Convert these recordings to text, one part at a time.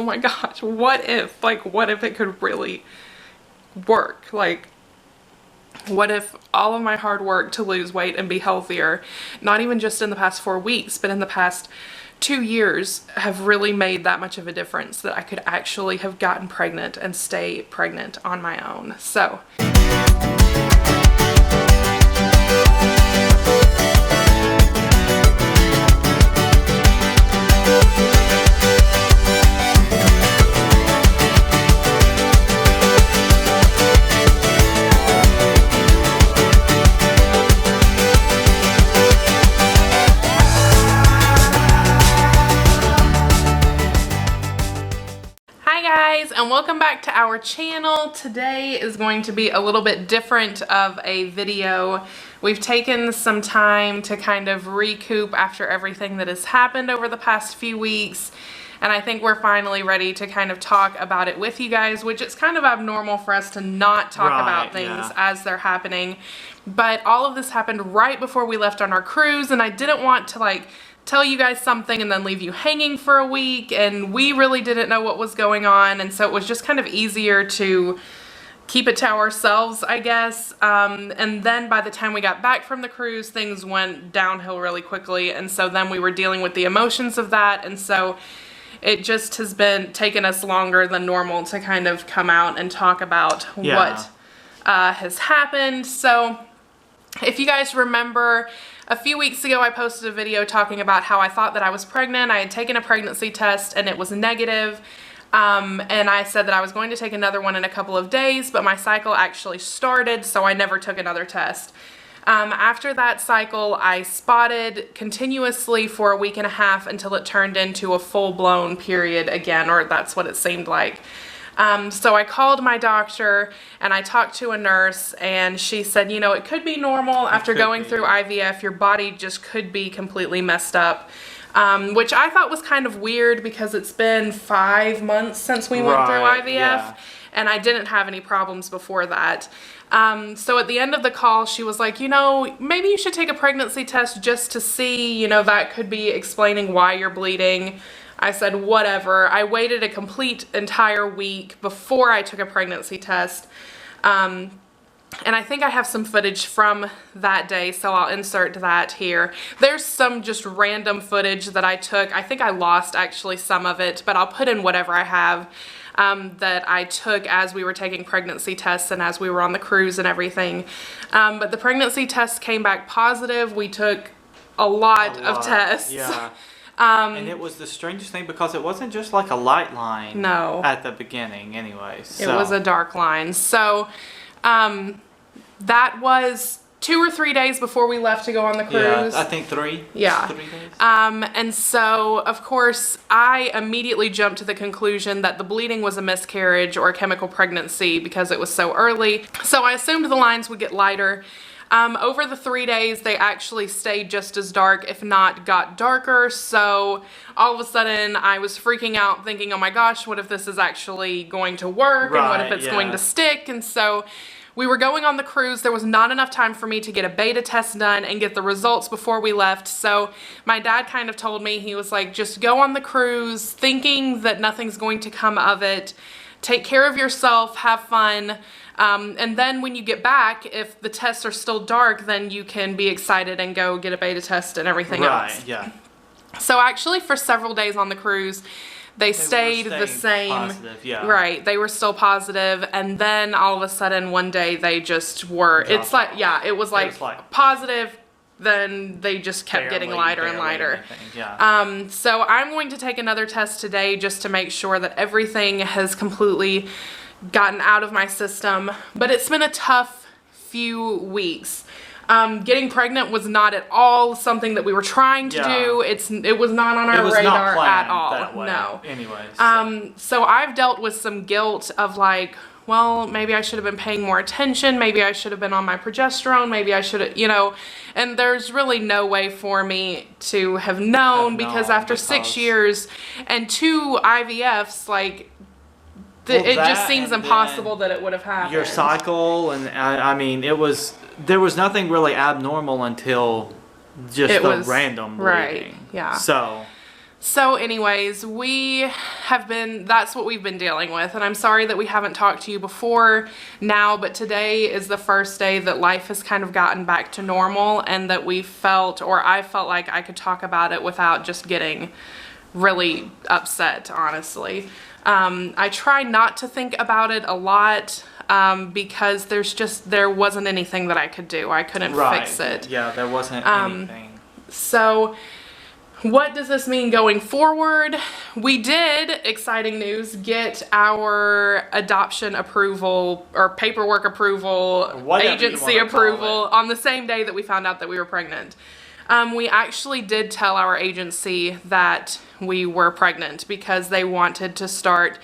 oh my gosh, what if it could really work? Like, what if all of my hard work to lose weight and be healthier, not even just in the past 4 weeks, but in the past 2 years, have really made that much of a difference that I could actually have gotten pregnant and stay pregnant on my own. So and welcome back to our channel. Today is going to be a little bit different of a video. We've taken some time to kind of recoup after everything that has happened over the past few weeks, and I think we're finally ready to kind of talk about it with you guys, which it's kind of abnormal for us to not talk about things as they're happening. But all of this happened right before we left on our cruise, and I didn't want to tell you guys something and then leave you hanging for a week, and we really didn't know what was going on, and so it was just kind of easier to keep it to ourselves, I guess. And then by the time we got back from the cruise, things went downhill really quickly, and so then we were dealing with the emotions of that, and so it just has been taking us longer than normal to kind of come out and talk about what has happened. So if you guys remember, a few weeks ago I posted a video talking about how I thought that I was pregnant. I had taken a pregnancy test and it was negative. And I said that I was going to take another one in a couple of days, but my cycle actually started, so I never took another test. After that cycle, I spotted continuously for a week and a half until it turned into a full-blown period again, or that's what it seemed like. So I called my doctor and I talked to a nurse, and she said, you know, it could be normal after going through IVF. Your body just could be completely messed up, which I thought was kind of weird because it's been 5 months since we went through IVF, and I didn't have any problems before that. So at the end of the call, she was like, you know, maybe you should take a pregnancy test just to see, you know, that could be explaining why you're bleeding. I said, whatever. I waited a complete entire week before I took a pregnancy test. And I think I have some footage from that day, so I'll insert that here. There's some just random footage that I took. I think I lost actually some of it, but I'll put in whatever I have that I took as we were taking pregnancy tests and as we were on the cruise and everything. But the pregnancy test came back positive. We took a lot of tests. Yeah. And it was the strangest thing because it wasn't just like a light line. No. At the beginning anyway. So. It was a dark line. So that was 2 or 3 days before we left to go on the cruise. Yeah, I think 3. Yeah. 3 days. And so, of course, I immediately jumped to the conclusion that the bleeding was a miscarriage or a chemical pregnancy because it was so early. So I assumed the lines would get lighter. Over the 3 days, they actually stayed just as dark, if not got darker. So all of a sudden I was freaking out thinking, oh my gosh, what if this is actually going to work? And what if it's going to stick? And so we were going on the cruise. There was not enough time for me to get a beta test done and get the results before we left. So my dad kind of told me, he was like, just go on the cruise thinking that nothing's going to come of it. Take care of yourself, have fun. And then when you get back, if the tests are still dark, then you can be excited and go get a beta test and everything else. Right, yeah. So actually for several days on the cruise, they stayed the same. Positive, yeah. Right, they were still positive, and then all of a sudden one day they just were, it's like, yeah, it was like positive, then they just kept getting lighter and lighter. Yeah. So I'm going to take another test today just to make sure that everything has completely gotten out of my system, but it's been a tough few weeks. Getting pregnant was not at all something that we were trying to do. It was not on our radar at all. That way. No. Anyways. So I've dealt with some guilt of like, well, maybe I should have been paying more attention. Maybe I should have been on my progesterone. Maybe I should have, you know, and there's really no way for me to have known because after 6 years and 2 IVFs, like, it just seems impossible that it would have happened. Your cycle, and I mean, there was nothing really abnormal until just the random bleeding. Right, yeah. So anyways, that's what we've been dealing with, and I'm sorry that we haven't talked to you before now, but today is the first day that life has kind of gotten back to normal, and that I felt like I could talk about it without just getting really upset, honestly. I try not to think about it a lot, because there wasn't anything that I could do. I couldn't fix it. Yeah, there wasn't anything. So what does this mean going forward? We did, exciting news, get our adoption approval or paperwork approval, agency approval on the same day that we found out that we were pregnant. We actually did tell our agency that we were pregnant because they wanted to start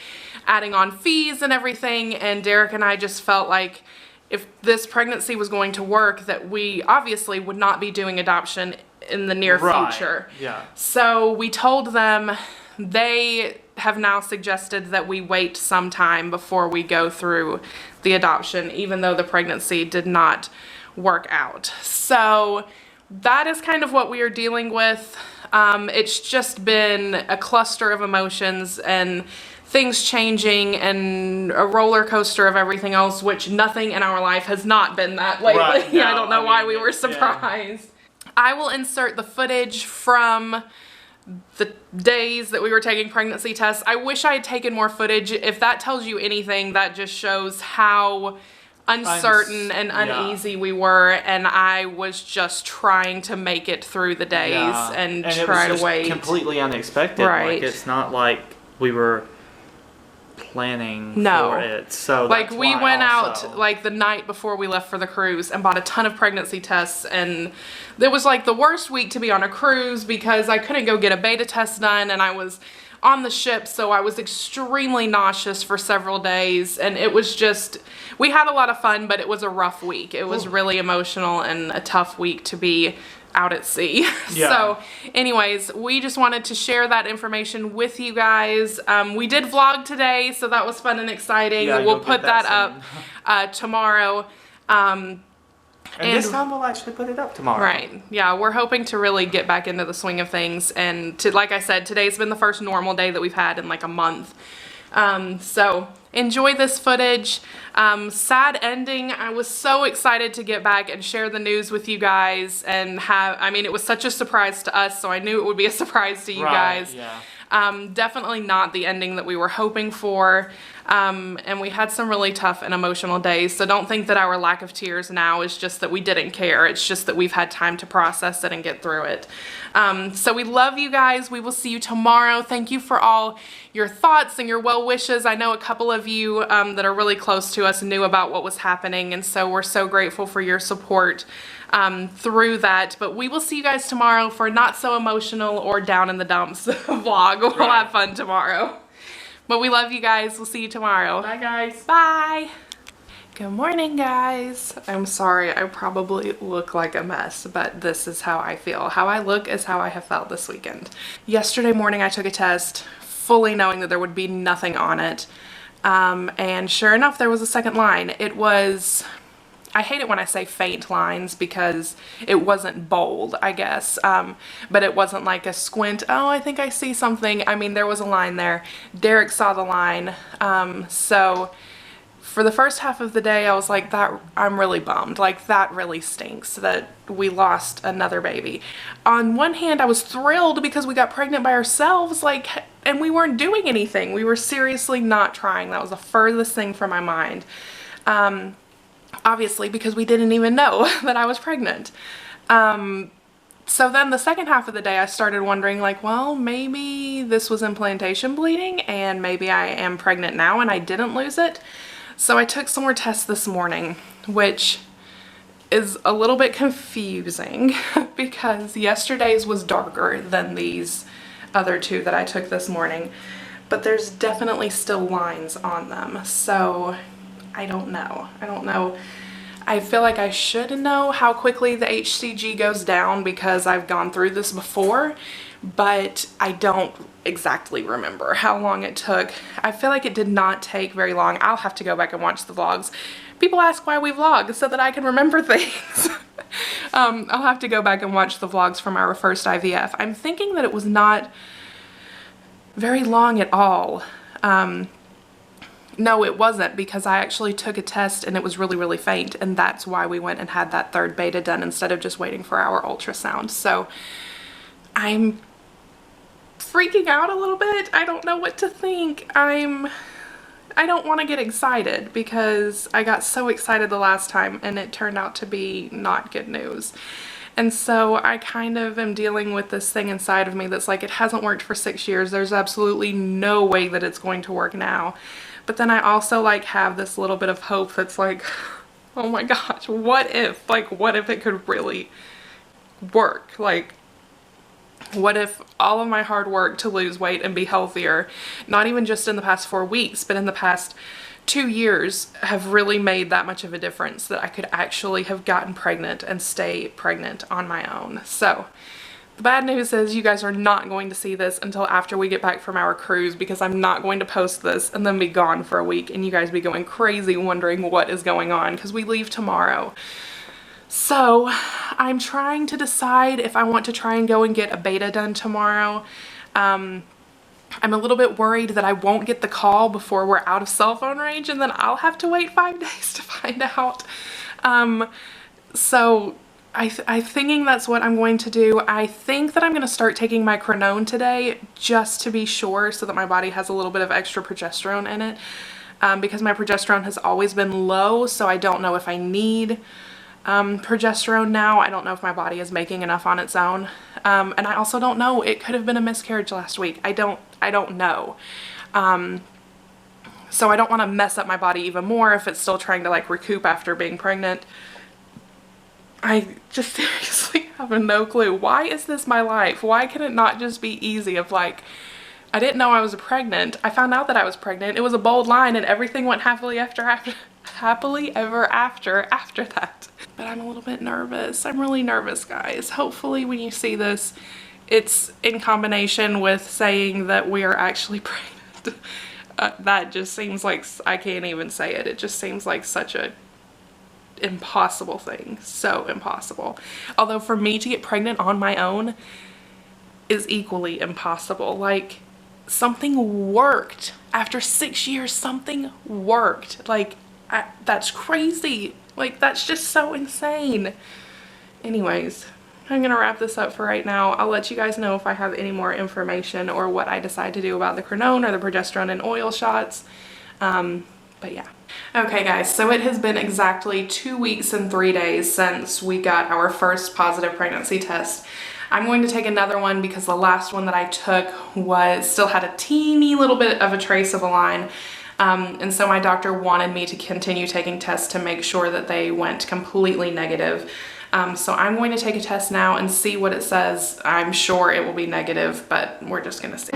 adding on fees and everything, and Derek and I just felt like if this pregnancy was going to work, that we obviously would not be doing adoption in the near future. Yeah. So we told them. They have now suggested that we wait some time before we go through the adoption, even though the pregnancy did not work out. So that is kind of what we are dealing with. It's just been a cluster of emotions and things changing and a roller coaster of everything else, which nothing in our life has not been that lately. Right, no, I don't know why we were surprised. Yeah. I will insert the footage from the days that we were taking pregnancy tests. I wish I had taken more footage. If that tells you anything, that just shows how uncertain and uneasy we were, and I was just trying to make it through the days and try to wait. Completely unexpected. Right. Like, it's not like we were planning for it. So like we went out like the night before we left for the cruise and bought a ton of pregnancy tests, and it was like the worst week to be on a cruise because I couldn't go get a beta test done, and I was on the ship, so I was extremely nauseous for several days, and it was just, we had a lot of fun, but it was a rough week. It was really emotional and a tough week to be out at sea. Yeah. So anyways, we just wanted to share that information with you guys. We did vlog today, so that was fun and exciting. Yeah, we'll put that up tomorrow. And this time we'll actually put it up tomorrow. Right. Yeah, we're hoping to really get back into the swing of things. And like I said, today's been the first normal day that we've had in like a month. So enjoy this footage. Sad ending. I was so excited to get back and share the news with you guys and it was such a surprise to us, so I knew it would be a surprise to you guys. Yeah. Definitely not the ending that we were hoping for. And we had some really tough and emotional days, so don't think that our lack of tears now is just that we didn't care. It's just that we've had time to process it and get through it. So we love you guys. We will see you tomorrow. Thank you for all your thoughts and your well wishes. I know a couple of you that are really close to us knew about what was happening, and so we're so grateful for your support through that. But we will see you guys tomorrow for not so emotional or down in the dumps vlog. We'll have fun tomorrow. But we love you guys. We'll see you tomorrow. Bye, guys. Bye. Good morning, guys. I'm sorry, I probably look like a mess, but this is how I feel. How I look is how I have felt this weekend. Yesterday morning, I took a test, fully knowing that there would be nothing on it. And sure enough, there was a second line. It was, I hate it when I say faint lines because it wasn't bold, I guess. But it wasn't like a squint, oh, I think I see something. I mean, there was a line there. Derek saw the line. So for the first half of the day, I was like, I'm really bummed. Like, that really stinks that we lost another baby. On one hand, I was thrilled because we got pregnant by ourselves, and we weren't doing anything. We were seriously not trying. That was the furthest thing from my mind. Obviously, because we didn't even know that I was pregnant. So then the second half of the day, I started wondering, well, maybe this was implantation bleeding, and maybe I am pregnant now and I didn't lose it. So I took some more tests this morning, which is a little bit confusing because yesterday's was darker than these other two that I took this morning, but there's definitely still lines on them. So I don't know. I feel like I should know how quickly the HCG goes down because I've gone through this before, but I don't exactly remember how long it took. I feel like it did not take very long. I'll have to go back and watch the vlogs. People ask why we vlog so that I can remember things. I'll have to go back and watch the vlogs from our first IVF. I'm thinking that it was not very long at all. No, it wasn't, because I actually took a test and it was really, really faint, and that's why we went and had that third beta done instead of just waiting for our ultrasound. So I'm freaking out a little bit. I don't know what to think. I don't want to get excited because I got so excited the last time and it turned out to be not good news. And so I kind of am dealing with this thing inside of me that's like, it hasn't worked for 6 years. There's absolutely no way that it's going to work now. But then I also like have this little bit of hope that's like, oh my gosh, what if? Like, what if it could really work? Like, what if all of my hard work to lose weight and be healthier, not even just in the past 4 weeks, but in the past 2 years, have really made that much of a difference that I could actually have gotten pregnant and stay pregnant on my own? So the bad news is you guys are not going to see this until after we get back from our cruise, because I'm not going to post this and then be gone for a week and you guys be going crazy wondering what is going on, because we leave tomorrow. So I'm trying to decide if I want to try and go and get a beta done tomorrow. I'm a little bit worried that I won't get the call before we're out of cell phone range, and then I'll have to wait 5 days to find out. So I'm thinking that's what I'm going to do. I think that I'm going to start taking my Crenone today just to be sure, so that my body has a little bit of extra progesterone in it, because my progesterone has always been low, so I don't know if I need progesterone now. I don't know if my body is making enough on its own. And I also don't know, it could have been a miscarriage last week. I don't know. So I don't want to mess up my body even more if it's still trying to like recoup after being pregnant. I just seriously have no clue. Why is this my life? Why can it not just be easy of like, I didn't know I was pregnant. I found out that I was pregnant. It was a bold line and everything went happily ever after that. But I'm a little bit nervous. I'm really nervous, guys. Hopefully when you see this, it's in combination with saying that we are actually pregnant. That just seems like, I can't even say it. It just seems like such a impossible thing. So impossible. Although for me to get pregnant on my own is equally impossible. Like, something worked. After 6 years, something worked. Like, that's crazy. Like, that's just so insane. Anyways, I'm gonna wrap this up for right now. I'll let you guys know if I have any more information or what I decide to do about the Crenone or the progesterone and oil shots. But yeah. Okay guys, so it has been exactly 2 weeks and 3 days since we got our first positive pregnancy test. I'm going to take another one because the last one that I took still had a teeny little bit of a trace of a line. And so my doctor wanted me to continue taking tests to make sure that they went completely negative. So I'm going to take a test now and see what it says. I'm sure it will be negative, but we're just gonna see.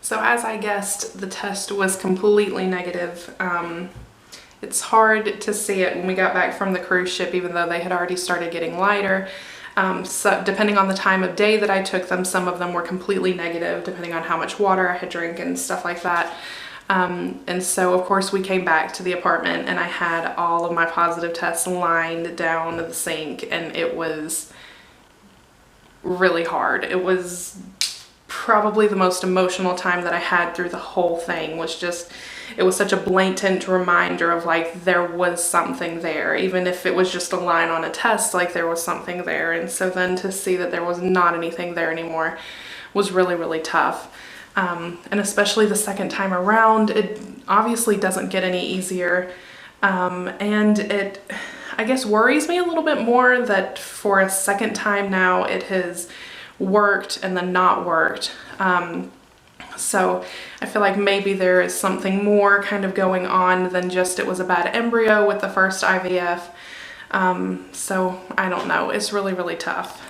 So as I guessed, the test was completely negative. It's hard to see it when we got back from the cruise ship, even though they had already started getting lighter. So depending on the time of day that I took them, some of them were completely negative, depending on how much water I had drank and stuff like that. And so of course we came back to the apartment and I had all of my positive tests lined down the sink, and it was really hard. It was probably the most emotional time that I had through the whole thing. It was such a blatant reminder of like, there was something there, even if it was just a line on a test, like there was something there. And so then to see that there was not anything there anymore was really, really tough. And especially the second time around, it obviously doesn't get any easier. And it, I guess, worries me a little bit more that for a second time now it has worked and then not worked. So I feel like maybe there is something more kind of going on than just it was a bad embryo with the first IVF. So I don't know. It's really, really tough.